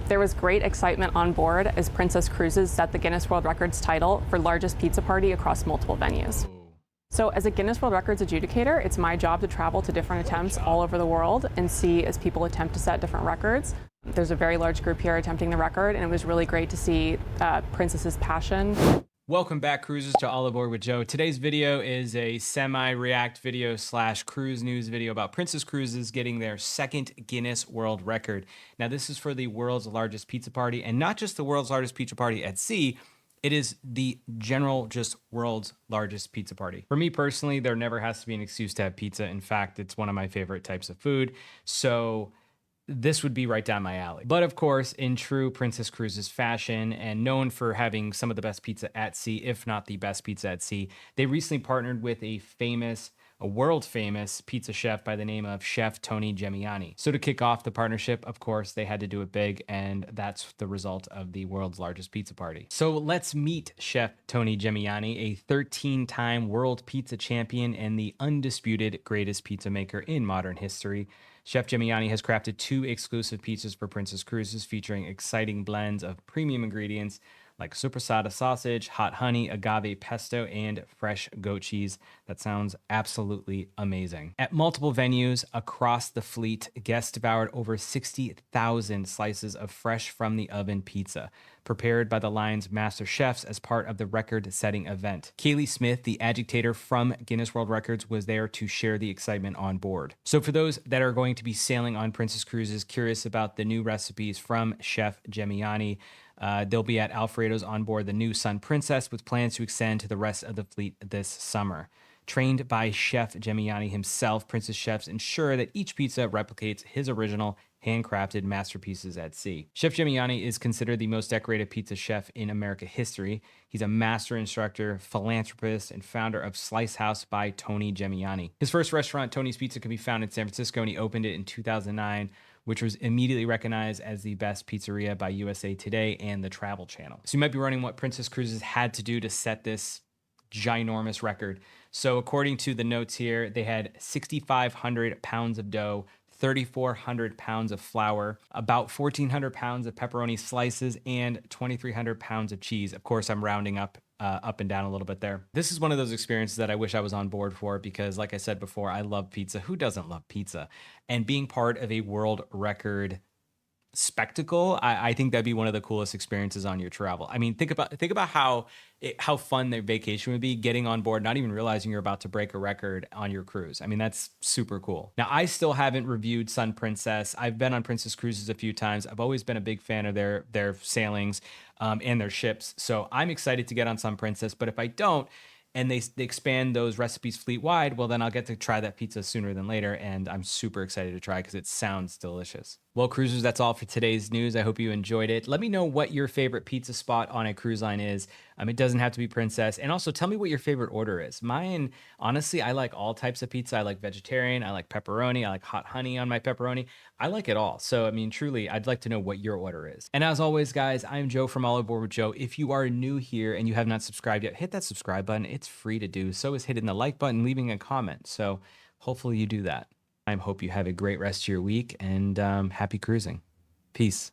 There was great excitement on board as Princess Cruises set the Guinness World Records title for largest pizza party across multiple venues. So as a Guinness World Records adjudicator, it's my job to travel to different attempts all over the world and see as people attempt to set different records. There's a very large group here attempting the record, and it was really great to see Princess's passion. Welcome back, cruisers, to All Aboard with Joe. Today's video is a semi-react video slash cruise news video about Princess Cruises getting their second Guinness World Record. Now, this is for the world's largest pizza party, and not just the world's largest pizza party at sea. It is the general, just world's largest pizza party. For me personally, there never has to be an excuse to have pizza. In fact, it's one of my favorite types of food. So this would be right down my alley. But of course, in true Princess Cruises fashion, and known for having some of the best pizza at sea, if not the best pizza at sea, they recently partnered with a world famous pizza chef by the name of Chef Tony Gemignani. So to kick off the partnership, of course, they had to do it big, and that's the result of the world's largest pizza party. So let's meet Chef Tony Gemignani, a 13-time world pizza champion and the undisputed greatest pizza maker in modern history. Chef Gemignani has crafted 2 exclusive pizzas for Princess Cruises featuring exciting blends of premium ingredients like soppressata sausage, hot honey, agave pesto, and fresh goat cheese. That sounds absolutely amazing. At multiple venues across the fleet, guests devoured over 60,000 slices of fresh from the oven pizza, prepared by the line's master chefs as part of the record-setting event. Kaylee Smith, the agitator from Guinness World Records, was there to share the excitement on board. So for those that are going to be sailing on Princess Cruises, curious about the new recipes from Chef Gemignani, they'll be at Alfredo's on board the new Sun Princess with plans to extend to the rest of the fleet this summer. Trained by Chef Gemignani himself, Princess chefs ensure that each pizza replicates his original handcrafted masterpieces at sea. Chef Gemignani is considered the most decorated pizza chef in American history. He's a master instructor, philanthropist, and founder of Slice House by Tony Gemignani. His first restaurant, Tony's Pizza, can be found in San Francisco, and he opened it in 2009, which was immediately recognized as the best pizzeria by USA Today and the Travel Channel. So you might be wondering what Princess Cruises had to do to set this ginormous record. So according to the notes here, they had 6,500 pounds of dough, 3,400 pounds of flour, about 1,400 pounds of pepperoni slices, and 2,300 pounds of cheese. Of course, I'm rounding up and down a little bit there. This is one of those experiences that I wish I was on board for because, like I said before, I love pizza. Who doesn't love pizza? And being part of a world record spectacle, I think that'd be one of the coolest experiences on your travel. I mean, think about how fun their vacation would be, getting on board, not even realizing you're about to break a record on your cruise. I mean, that's super cool. Now, I still haven't reviewed Sun Princess. I've been on Princess Cruises a few times. I've always been a big fan of their sailings and their ships. So I'm excited to get on Sun Princess. But if I don't, and they expand those recipes fleet-wide, well, then I'll get to try that pizza sooner than later, and I'm super excited to try because it sounds delicious. Well, cruisers, that's all for today's news. I hope you enjoyed it. Let me know what your favorite pizza spot on a cruise line is. It doesn't have to be Princess. And also tell me what your favorite order is. Mine, honestly, I like all types of pizza. I like vegetarian, I like pepperoni, I like hot honey on my pepperoni. I like it all. So, I mean, truly, I'd like to know what your order is. And as always, guys, I'm Joe from All Aboard with Joe. If you are new here and you have not subscribed yet, hit that subscribe button. It's free to do. So is hitting the like button, leaving a comment. So hopefully you do that. I hope you have a great rest of your week and happy cruising. Peace.